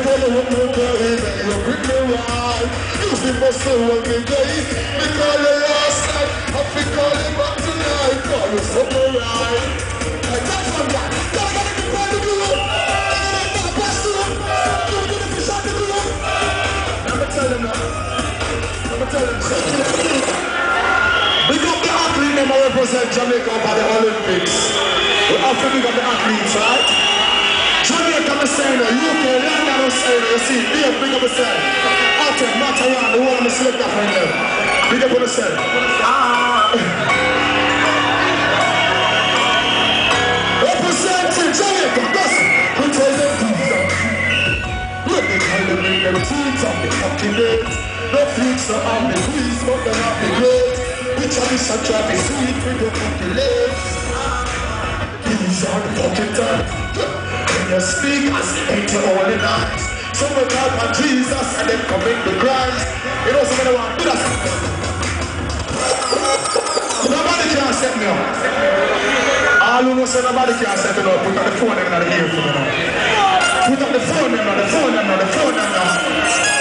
tell you what to carry, you bring me right. You see muscle when me day, me call you last night, I feel call you back tonight, call you something right. Like that's one guy, that's what I'm trying to do. I'm pass to them, I'm going to fish out the blue. I'ma tell them now, I'ma tell them something. Big up the athlete that represent Jamaica over the Olympics. We have to big up the athletes, right? Jamaica, I'm saying, UK, London, I'm saying, you see, big up the saying. After Mataran, the one I'm select that from them. Big up on the saying. Representing Jamaica, listen. We tell them pizza. Look, they call them in them teams on the fucking days. No future on the breeze, but they're not the great. Which are the such a sweet with the fucking legs. These are the fucking times. When you speak, I speak to all the night. Some will call on Jesus and then commit the crimes. You know somebody want to do that. Nobody can set me up. All who know say nobody can set me up. Put on the phone and the ear for me now. Put on the phone and the phone and the phone and the